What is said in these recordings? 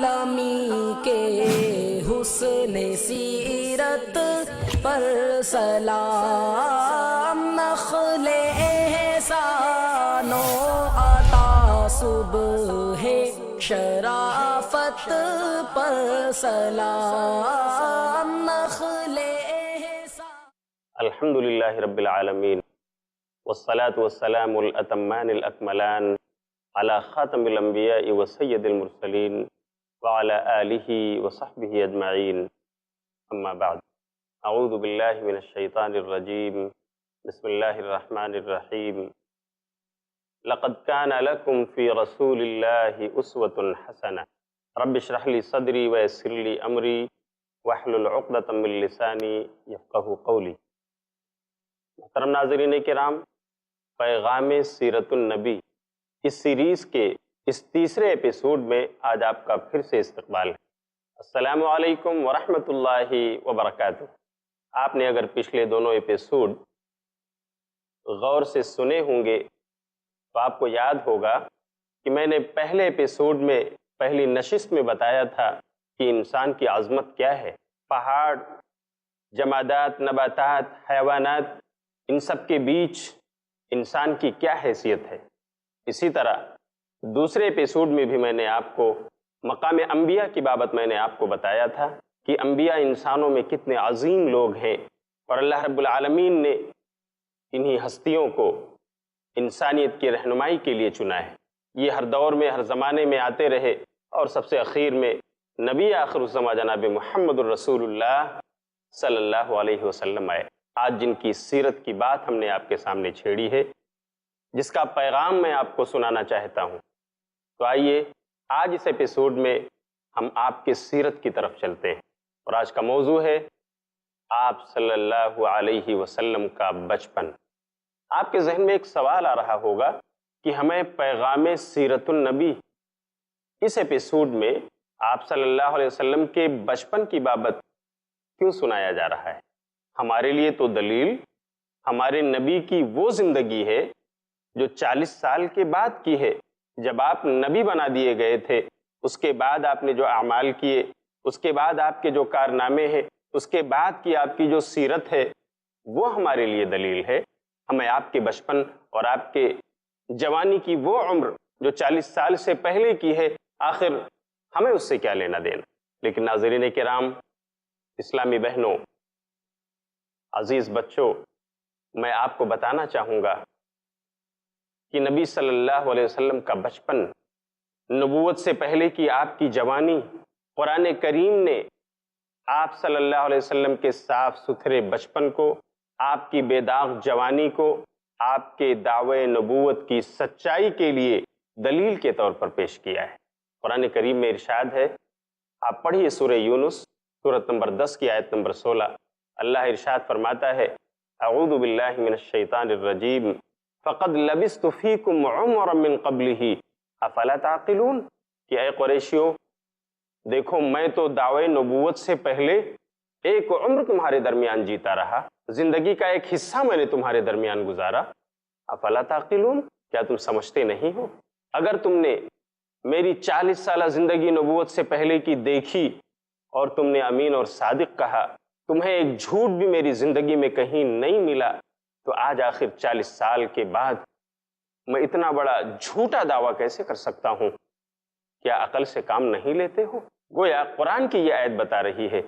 عالمی کے حسن سیرت پر سلام، نخل احسان و عطا صبح شرافت پر سلام، نخل احسان۔ الحمدللہ رب العالمین، والصلاة والسلام الاتمان الاکملان علی خاتم الانبیاء وسید المرسلین وعلی آلہ وصحبہ اجمعین، اما بعد۔ اعوذ باللہ من الشیطان الرجیم، بسم اللہ الرحمن الرحیم۔ لقد کان لکم فی رسول اللہ اسوۃ حسنہ، رب اشرح لی صدری ویسر لی امری واحلل عقدۃ من لسانی یفقہوا قولی۔ محترم ناظرین کرام، پیغام سیرت النبی اس سیریز کے اس تیسرے ایپیسوڈ میں آج آپ کا پھر سے استقبال ہے۔ السلام علیکم ورحمۃ اللہ وبرکاتہ۔ آپ نے اگر پچھلے دونوں ایپیسوڈ غور سے سنے ہوں گے تو آپ کو یاد ہوگا کہ میں نے پہلے ایپیسوڈ میں پہلی نشست میں بتایا تھا کہ انسان کی عظمت کیا ہے، پہاڑ، جمادات، نباتات، حیوانات، ان سب کے بیچ انسان کی کیا حیثیت ہے۔ اسی طرح دوسرے ایپیسوڈ میں بھی میں نے آپ کو مقام انبیاء کی بابت میں نے آپ کو بتایا تھا کہ انبیاء انسانوں میں کتنے عظیم لوگ ہیں، اور اللہ رب العالمین نے انہی ہستیوں کو انسانیت کی رہنمائی کے لیے چنا ہے۔ یہ ہر دور میں، ہر زمانے میں آتے رہے، اور سب سے اخیر میں نبی آخر الزماں جناب محمد الرسول اللہ صلی اللہ علیہ وسلم آئے۔ آج جن کی سیرت کی بات ہم نے آپ کے سامنے چھیڑی ہے، جس کا پیغام میں آپ کو سنانا چاہتا ہوں، تو آئیے آج اس ایپیسوڈ میں ہم آپ کی سیرت کی طرف چلتے ہیں، اور آج کا موضوع ہے آپ صلی اللہ علیہ وسلم کا بچپن۔ آپ کے ذہن میں ایک سوال آ رہا ہوگا کہ ہمیں پیغام سیرت النبی اس ایپیسوڈ میں آپ صلی اللہ علیہ وسلم کے بچپن کی بابت کیوں سنایا جا رہا ہے؟ ہمارے لیے تو دلیل ہمارے نبی کی وہ زندگی ہے جو 40 سال کے بعد کی ہے۔ جب آپ نبی بنا دیے گئے تھے، اس کے بعد آپ نے جو اعمال کیے، اس کے بعد آپ کے جو کارنامے ہیں، اس کے بعد کی آپ کی جو سیرت ہے، وہ ہمارے لیے دلیل ہے۔ ہمیں آپ کے بچپن اور آپ کے جوانی کی وہ عمر جو 40 سال سے پہلے کی ہے، آخر ہمیں اس سے کیا لینا دینا۔ لیکن ناظرین کرام، اسلامی بہنوں، عزیز بچوں، میں آپ کو بتانا چاہوں گا کہ نبی صلی اللہ علیہ وسلم کا بچپن، نبوت سے پہلے کی آپ کی جوانی، قرآن کریم نے آپ صلی اللہ علیہ وسلم کے صاف ستھرے بچپن کو، آپ کی بے داغ جوانی کو، آپ کے دعوے نبوت کی سچائی کے لیے دلیل کے طور پر پیش کیا ہے۔ قرآن کریم میں ارشاد ہے، آپ پڑھیے سورہ یونس، سورۃ نمبر 10 کی آیت نمبر 16۔ اللہ ارشاد فرماتا ہے، اعوذ باللہ من الشیطان الرجیم، فقد لبثت فیکم عمرا من قبلہ افلا تعقلون، کہ اے قریشیوں، دیکھو میں تو دعوے نبوت سے پہلے ایک عمر تمہارے درمیان جیتا رہا، زندگی کا ایک حصہ میں نے تمہارے درمیان گزارا، افلا تعقلون، کیا تم سمجھتے نہیں ہو؟ اگر تم نے میری 40 سالہ زندگی نبوت سے پہلے کی دیکھی اور تم نے امین اور صادق کہا، تمہیں ایک جھوٹ بھی میری زندگی میں کہیں نہیں ملا، تو آج آخر 40 سال کے بعد میں اتنا بڑا جھوٹا دعویٰ کیسے کر سکتا ہوں؟ کیا عقل سے کام نہیں لیتے ہو؟ گویا قرآن کی یہ آیت بتا رہی ہے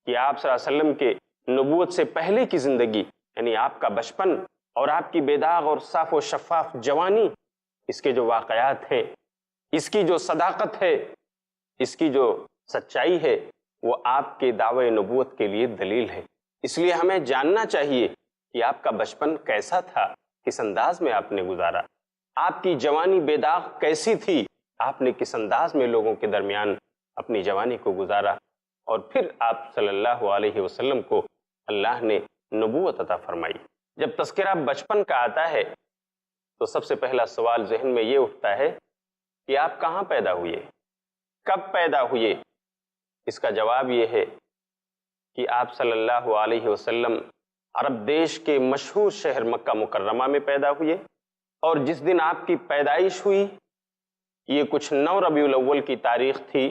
کہ آپ صلی اللہ علیہ وسلم کے نبوت سے پہلے کی زندگی، یعنی آپ کا بچپن اور آپ کی بے داغ اور صاف و شفاف جوانی، اس کے جو واقعات ہیں، اس کی جو صداقت ہے، اس کی جو سچائی ہے، وہ آپ کے دعوے نبوت کے لیے دلیل ہے۔ اس لیے ہمیں جاننا چاہیے کہ آپ کا بچپن کیسا تھا، کس انداز میں آپ نے گزارا، آپ کی جوانی بے داغ کیسی تھی، آپ نے کس انداز میں لوگوں کے درمیان اپنی جوانی کو گزارا، اور پھر آپ صلی اللہ علیہ وسلم کو اللہ نے نبوت عطا فرمائی۔ جب تذکرہ بچپن کا آتا ہے تو سب سے پہلا سوال ذہن میں یہ اٹھتا ہے کہ آپ کہاں پیدا ہوئے، کب پیدا ہوئے؟ اس کا جواب یہ ہے کہ آپ صلی اللہ علیہ وسلم عرب دیش کے مشہور شہر مکہ مکرمہ میں پیدا ہوئے، اور جس دن آپ کی پیدائش ہوئی یہ کچھ 9 ربیع الاول کی تاریخ تھی،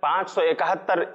571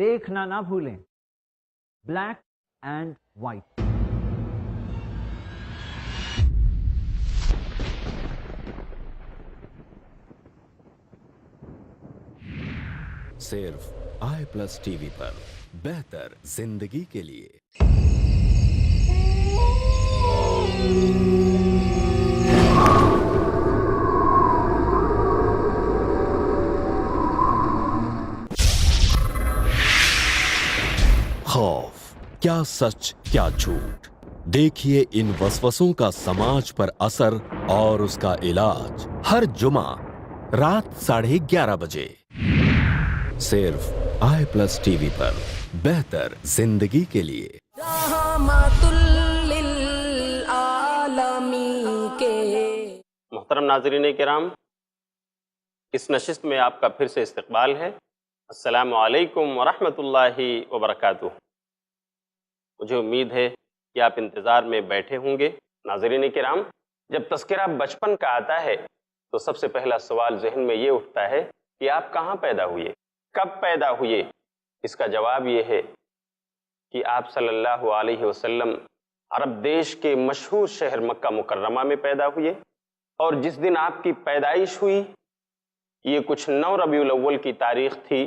دیکھنا نہ بھولیں، بلیک اینڈ وائٹ۔ صرف آئی پلس ٹی وی پر بہتر زندگی کے لیے۔ خوف، کیا سچ کیا جھوٹ، دیکھیے ان وسوسوں کا سماج پر اثر اور اس کا علاج ہر جمعہ رات 11:30 بجے صرف آئی پلس ٹی وی پر بہتر زندگی کے لیے۔ رحمت للعالمین کے محترم ناظرین کرام، اس نشست میں آپ کا پھر سے استقبال ہے۔ السلام علیکم ورحمۃ اللہ وبرکاتہ۔ مجھے امید ہے کہ آپ انتظار میں بیٹھے ہوں گے۔ ناظرین کرام، جب تذکرہ بچپن کا آتا ہے تو سب سے پہلا سوال ذہن میں یہ اٹھتا ہے کہ آپ کہاں پیدا ہوئے، کب پیدا ہوئے؟ اس کا جواب یہ ہے کہ آپ صلی اللہ علیہ وسلم عرب دیش کے مشہور شہر مکہ مکرمہ میں پیدا ہوئے، اور جس دن آپ کی پیدائش ہوئی یہ کچھ 9 ربیع الاول کی تاریخ تھی،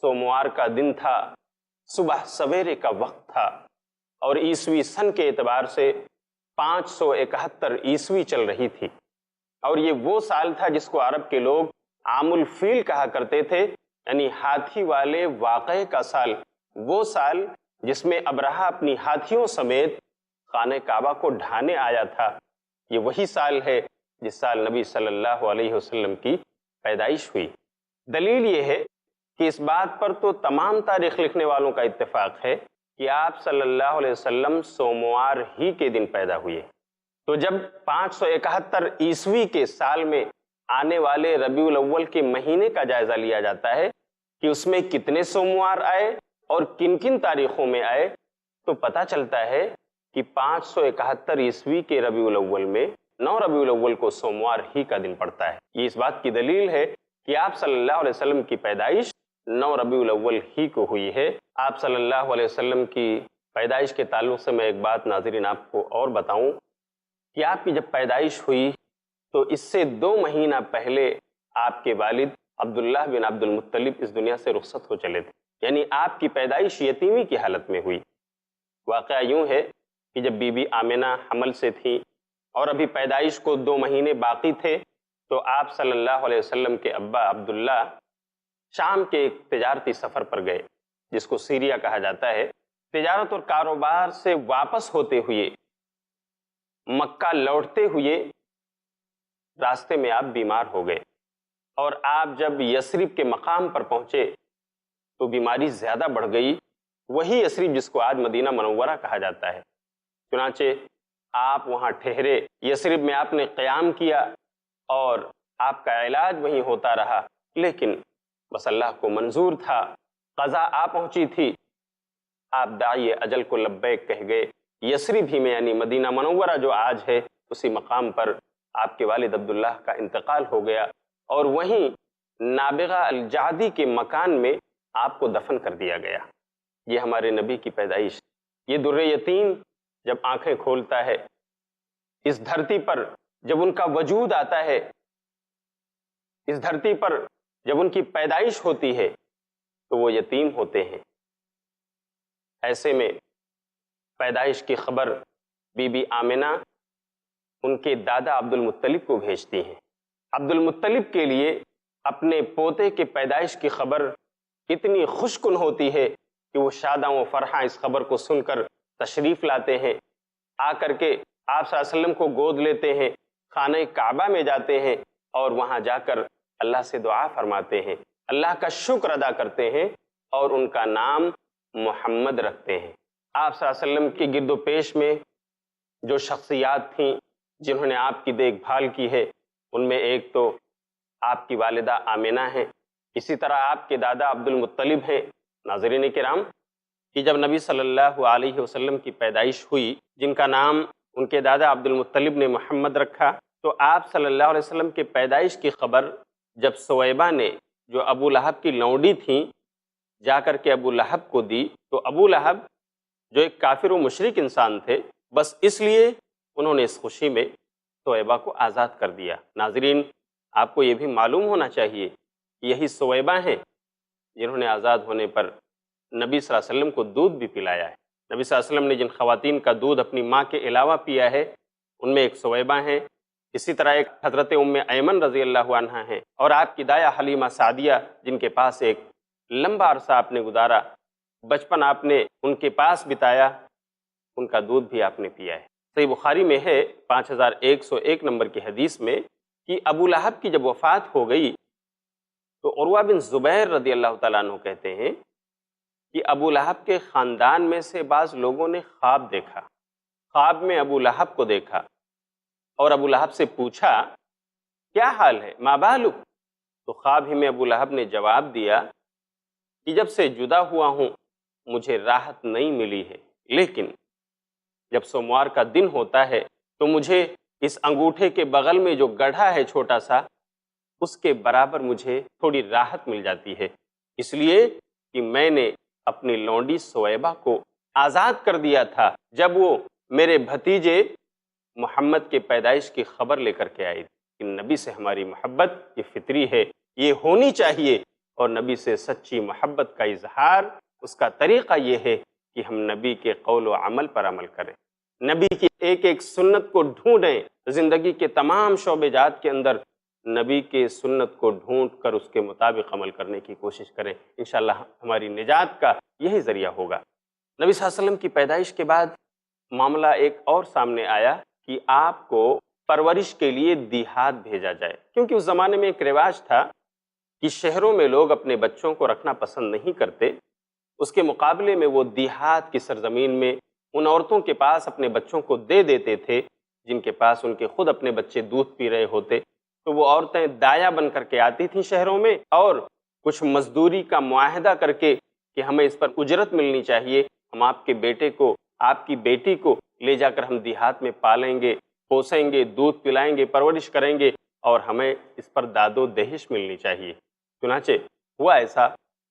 سوموار کا دن تھا، صبح سویرے کا وقت تھا، اور عیسوی سن کے اعتبار سے 571 عیسوی چل رہی تھی، اور یہ وہ سال تھا جس کو عرب کے لوگ عام الفیل کہا کرتے تھے، یعنی ہاتھی والے واقعے کا سال، وہ سال جس میں ابرہہ اپنی ہاتھیوں سمیت خانہ کعبہ کو ڈھانے آیا تھا۔ یہ وہی سال ہے جس سال نبی صلی اللہ علیہ وسلم کی پیدائش ہوئی۔ دلیل یہ ہے کہ اس بات پر تو تمام تاریخ لکھنے والوں کا اتفاق ہے کہ آپ صلی اللہ علیہ وسلم سوموار ہی کے دن پیدا ہوئے۔ تو جب 571 عیسوی کے سال میں آنے والے ربیع الاول کے مہینے کا جائزہ لیا جاتا ہے کہ اس میں کتنے سوموار آئے اور کن کن تاریخوں میں آئے، تو پتہ چلتا ہے کہ 571 عیسوی کے ربیع الاول میں 9 ربیع الاول کو سوموار ہی کا دن پڑتا ہے۔ یہ اس بات کی دلیل ہے کہ آپ صلی اللہ علیہ وسلم کی پیدائش 9 ربیع الاول ہی کو ہوئی ہے۔ آپ صلی اللہ علیہ وسلم کی پیدائش کے تعلق سے میں ایک بات ناظرین آپ کو اور بتاؤں کہ آپ کی جب پیدائش ہوئی تو اس سے 2 مہینہ پہلے آپ کے والد عبداللہ بن عبد المطلب اس دنیا سے رخصت ہو چلے تھے، یعنی آپ کی پیدائش یتیمی کی حالت میں ہوئی۔ واقعہ یوں ہے کہ جب بی بی آمنہ حمل سے تھی اور ابھی پیدائش کو 2 مہینے باقی تھے، تو آپ صلی اللہ علیہ وسلم کے ابا عبداللہ شام کے ایک تجارتی سفر پر گئے جس کو سیریا کہا جاتا ہے۔ تجارت اور کاروبار سے واپس ہوتے ہوئے، مکہ لوٹتے ہوئے راستے میں آپ بیمار ہو گئے، اور آپ جب یثرب کے مقام پر پہنچے تو بیماری زیادہ بڑھ گئی، وہی یثرب جس کو آج مدینہ منورہ کہا جاتا ہے۔ چنانچہ آپ وہاں ٹھہرے، یثرب میں آپ نے قیام کیا اور آپ کا علاج وہیں ہوتا رہا، لیکن بس اللہ کو منظور تھا، قضا آ پہنچی تھی، آپ داعی اجل کو لبیک کہہ گئے۔ یثرب ہی میں یعنی مدینہ منورہ جو آج ہے، اسی مقام پر آپ کے والد عبداللہ کا انتقال ہو گیا، اور وہیں نابغہ الجعدی کے مکان میں آپ کو دفن کر دیا گیا۔ یہ ہمارے نبی کی پیدائش، یہ در یتیم جب آنکھیں کھولتا ہے اس دھرتی پر، جب ان کا وجود آتا ہے اس دھرتی پر، جب ان کی پیدائش ہوتی ہے تو وہ یتیم ہوتے ہیں۔ ایسے میں پیدائش کی خبر بی بی آمنہ ان کے دادا عبد المطلب کو بھیجتی ہیں۔ عبد المطلب کے لیے اپنے پوتے کے پیدائش کی خبر اتنی خوش کن ہوتی ہے کہ وہ شاداں و فرحاں اس خبر کو سن کر تشریف لاتے ہیں، آ کر کے آپ صلی اللہ علیہ وسلم کو گود لیتے ہیں، خانہ کعبہ میں جاتے ہیں، اور وہاں جا کر اللہ سے دعا فرماتے ہیں، اللہ کا شکر ادا کرتے ہیں، اور ان کا نام محمد رکھتے ہیں۔ آپ صلی اللہ علیہ وسلم کے گرد و پیش میں جو شخصیات تھیں جنہوں نے آپ کی دیکھ بھال کی ہے، ان میں ایک تو آپ کی والدہ آمنہ ہیں، اسی طرح آپ کے دادا عبد المطلب ہیں۔ ناظرین کرام، کہ جب نبی صلی اللہ علیہ وسلم کی پیدائش ہوئی، جن کا نام ان کے دادا عبد المطلب نے محمد رکھا، تو آپ صلی اللہ علیہ وسلم کے پیدائش کی خبر جب سویبہ نے، جو ابو لہب کی لونڈی تھیں، جا کر کے ابو لہب کو دی، تو ابو لہب جو ایک کافر و مشرک انسان تھے، بس اس لیے انہوں نے اس خوشی میں سویبہ کو آزاد کر دیا۔ ناظرین، آپ کو یہ بھی معلوم ہونا چاہیے کہ یہی سویبہ ہیں جنہوں نے آزاد ہونے پر نبی صلی اللہ علیہ وسلم کو دودھ بھی پلایا ہے۔ نبی صلی اللہ علیہ وسلم نے جن خواتین کا دودھ اپنی ماں کے علاوہ پیا ہے، ان میں ایک سویبہ ہیں، اسی طرح ایک حضرت ام ایمن رضی اللہ عنہا ہیں، اور آپ کی دایا حلیمہ سعدیہ جن کے پاس ایک لمبا عرصہ آپ نے گزارا، بچپن آپ نے ان کے پاس بتایا، ان کا دودھ بھی آپ نے پیا ہے۔ صحیح بخاری میں ہے 5101 نمبر کی حدیث میں کہ ابو لہب کی جب وفات ہو گئی تو عروہ بن زبیر رضی اللہ تعالیٰ عنہ کہتے ہیں کہ ابو لہب کے خاندان میں سے بعض لوگوں نے خواب دیکھا، خواب میں ابو لہب کو دیکھا اور ابو لہب سے پوچھا کیا حال ہے، ما بالک؟ تو خواب ہی میں ابو لہب نے جواب دیا کہ جب سے جدا ہوا ہوں مجھے راحت نہیں ملی ہے، لیکن جب سوموار کا دن ہوتا ہے تو مجھے اس انگوٹھے کے بغل میں جو گڑھا ہے چھوٹا سا، اس کے برابر مجھے تھوڑی راحت مل جاتی ہے، اس لیے کہ میں نے اپنی لونڈی سویبہ کو آزاد کر دیا تھا جب وہ میرے بھتیجے محمد کے پیدائش کی خبر لے کر کے آئی تھی۔ کہ نبی سے ہماری محبت یہ فطری ہے، یہ ہونی چاہیے، اور نبی سے سچی محبت کا اظہار اس کا طریقہ یہ ہے کہ ہم نبی کے قول و عمل پر عمل کریں، نبی کی ایک ایک سنت کو ڈھونڈیں، زندگی کے تمام شعبے جات کے اندر نبی کے سنت کو ڈھونڈ کر اس کے مطابق عمل کرنے کی کوشش کریں، انشاءاللہ ہماری نجات کا یہی ذریعہ ہوگا۔ نبی صلی اللہ علیہ وسلم کی پیدائش کے بعد معاملہ ایک اور سامنے آیا کہ آپ کو پرورش کے لیے دیہات بھیجا جائے، کیونکہ اس زمانے میں ایک رواج تھا کہ شہروں میں لوگ اپنے بچوں کو رکھنا پسند نہیں کرتے، اس کے مقابلے میں وہ دیہات کی سرزمین میں ان عورتوں کے پاس اپنے بچوں کو دے دیتے تھے جن کے پاس ان کے خود اپنے بچے دودھ پی رہے ہوتے، تو وہ عورتیں دایا بن کر کے آتی تھیں شہروں میں اور کچھ مزدوری کا معاہدہ کر کے کہ ہمیں اس پر اجرت ملنی چاہیے، ہم آپ کے بیٹے کو، آپ کی بیٹی کو لے جا کر ہم دیہات میں پالیں گے، پوسیں گے، دودھ پلائیں گے، پرورش کریں گے، اور ہمیں اس پر داد و دہش ملنی چاہیے۔ چنانچہ ہوا ایسا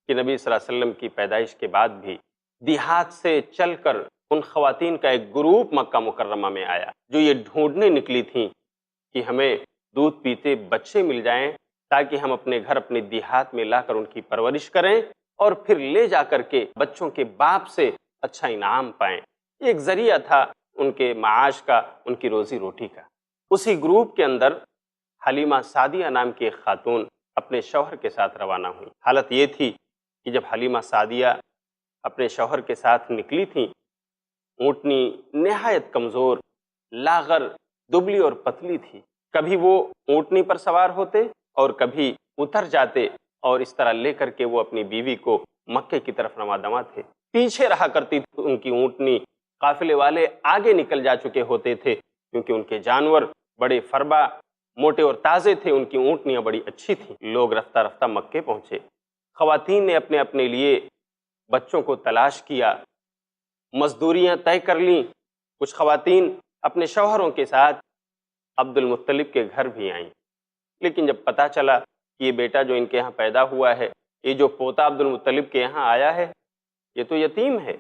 کہ نبی صلی اللہ علیہ وسلم کی پیدائش کے بعد بھی دیہات سے چل کر ان خواتین کا ایک گروپ مکہ مکرمہ میں آیا جو یہ ڈھونڈنے نکلی تھیں کہ ہمیں دودھ پیتے بچے مل جائیں تاکہ ہم اپنے گھر اپنے دیہات میں لا کر ان کی پرورش کریں اور پھر لے جا کر کے بچوں کے باپ سے اچھا انعام پائیں۔ یہ ایک ذریعہ تھا ان کے معاش کا، ان کی روزی روٹی کا۔ اسی گروپ کے اندر حلیمہ سعدیہ نام کی ایک خاتون اپنے شوہر کے ساتھ روانہ ہوئی۔ حالت یہ تھی کہ جب حلیمہ سعدیہ اپنے شوہر کے ساتھ نکلی تھیں، اونٹنی نہایت کمزور، لاغر، دبلی اور پتلی تھی، کبھی وہ اونٹنی پر سوار ہوتے اور کبھی اتر جاتے، اور اس طرح لے کر کے وہ اپنی بیوی کو مکے کی طرف رواں دواں تھے۔ پیچھے رہا کرتی تھی ان کی اونٹنی، قافلے والے آگے نکل جا چکے ہوتے تھے کیونکہ ان کے جانور بڑے فربا، موٹے اور تازے تھے، ان کی اونٹنیاں بڑی اچھی تھیں۔ لوگ رفتہ رفتہ مکے پہنچے، خواتین نے اپنے اپنے لیے بچوں کو تلاش کیا، مزدوریاں طے کر لیں، کچھ خواتین اپنے شوہروں کے ساتھ عبد المطلب کے گھر بھی آئیں، لیکن جب پتہ چلا کہ یہ بیٹا جو ان کے ہاں پیدا ہوا ہے، یہ جو پوتا عبد المطلب کے یہاں آیا ہے، یہ تو یتیم ہے،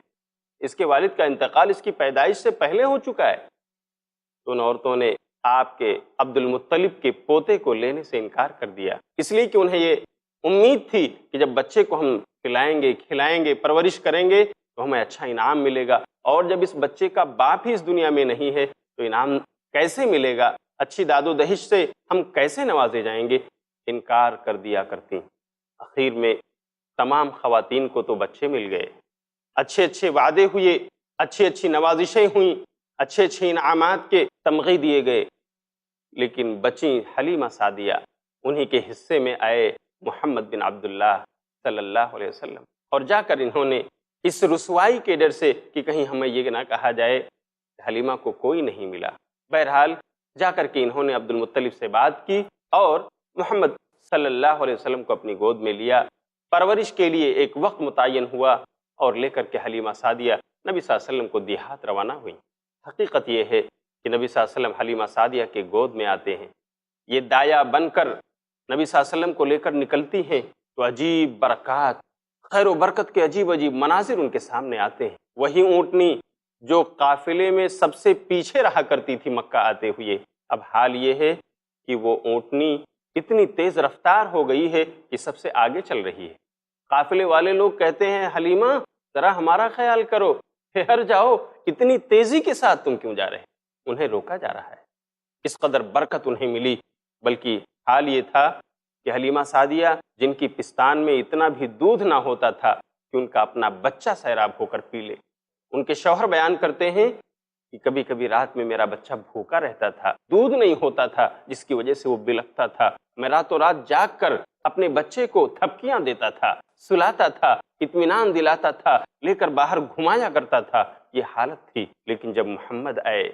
اس کے والد کا انتقال اس کی پیدائش سے پہلے ہو چکا ہے، تو ان عورتوں نے آپ کے عبد المطلب کے پوتے کو لینے سے انکار کر دیا، اس لیے کہ انہیں یہ امید تھی کہ جب بچے کو ہم پلائیں گے، کھلائیں گے، پرورش کریں گے تو ہمیں اچھا انعام ملے گا، اور جب اس بچے کا باپ ہی اس دنیا میں نہیں ہے تو انعام کیسے ملے گا، اچھی داد و دہش سے ہم کیسے نوازے جائیں گے، انکار کر دیا کرتی۔ آخر میں تمام خواتین کو تو بچے مل گئے، اچھے اچھے وعدے ہوئے، اچھی اچھی نوازشیں ہوئیں، اچھے اچھے انعامات کے تمغے دیے گئے، لیکن بچیں حلیمہ سعدیہ، انہی کے حصے میں آئے محمد بن عبداللہ صلی اللہ علیہ وسلم، اور جا کر انہوں نے اس رسوائی کے ڈر سے کہ کہیں ہمیں یہ نہ کہا جائے حلیمہ کو کوئی نہیں ملا، بہرحال جا کر کے انہوں نے عبد المطلب سے بات کی اور محمد صلی اللہ علیہ وسلم کو اپنی گود میں لیا، پرورش کے لیے ایک وقت متعین ہوا اور لے کر کے حلیمہ سعدیہ نبی صلی اللہ علیہ وسلم کو دیہات روانہ ہوئیں۔ حقیقت یہ ہے کہ نبی صلی اللہ علیہ وسلم حلیمہ سعدیہ کے گود میں آتے ہیں، یہ دایا بن کر نبی صلی اللہ علیہ وسلم کو لے کر نکلتی ہیں تو عجیب برکات، خیر و برکت کے عجیب عجیب مناظر ان کے سامنے آتے ہیں۔ وہی اونٹنی جو قافلے میں سب سے پیچھے رہا کرتی تھی مکہ آتے ہوئے، اب حال یہ ہے کہ وہ اونٹنی اتنی تیز رفتار ہو گئی ہے کہ سب سے آگے چل رہی ہے۔ قافلے والے لوگ کہتے ہیں حلیمہ ذرا ہمارا خیال کرو، ٹھہر جاؤ، اتنی تیزی کے ساتھ تم کیوں جا رہے؟ انہیں روکا جا رہا ہے۔ اس قدر برکت انہیں ملی، بلکہ حال یہ تھا کہ حلیمہ سعدیہ جن کی پستان میں اتنا بھی دودھ نہ ہوتا تھا کہ ان کا اپنا بچہ سیراب ہو کر پی لے، ان کے شوہر بیان کرتے ہیں کہ کبھی کبھی رات میں میرا بچہ بھوکا رہتا تھا، دودھ نہیں ہوتا تھا جس کی وجہ سے وہ بلکتا تھا، میں راتوں رات جاگ کر اپنے بچے کو تھپکیاں دیتا تھا، سلاتا تھا، اطمینان دلاتا تھا، لے کر باہر گھمایا کرتا تھا۔ یہ حالت تھی، لیکن جب محمد آئے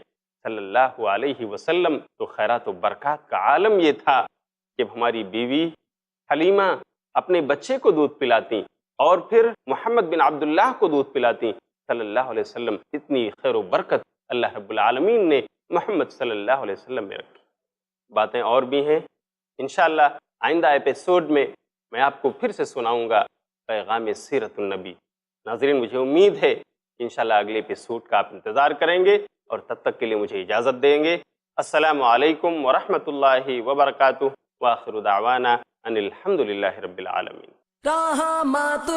صلی اللہ علیہ وسلم تو خیرات و برکات کا عالم یہ تھا کہ ہماری بیوی حلیمہ اپنے بچے کو دودھ پلاتی اور پھر محمد بن عبداللہ کو دودھ پلاتی صلی اللہ علیہ وسلم۔ اتنی خیر و برکت اللہ رب العالمین نے محمد صلی اللہ علیہ وسلم میں رکھی۔ باتیں اور بھی ہیں، انشاءاللہ آئندہ ایپیسوڈ میں میں آپ کو پھر سے سناؤں گا پیغام سیرت النبی۔ ناظرین، مجھے امید ہے کہ انشاءاللہ اگلے ایپیسوڈ کا آپ انتظار کریں گے، اور تب تک کے لیے مجھے اجازت دیں گے۔ السلام علیکم ورحمۃ اللہ وبرکاتہ، وآخر دعوانا ان الحمد للہ رب العالمین۔ رحمت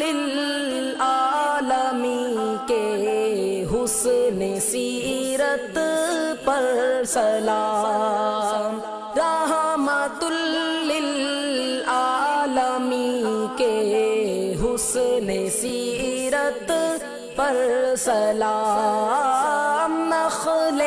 للعالمین کے حسن سیرت پر سلام، رحمت للعالمین کے حسن سیرت پر سلام، نخل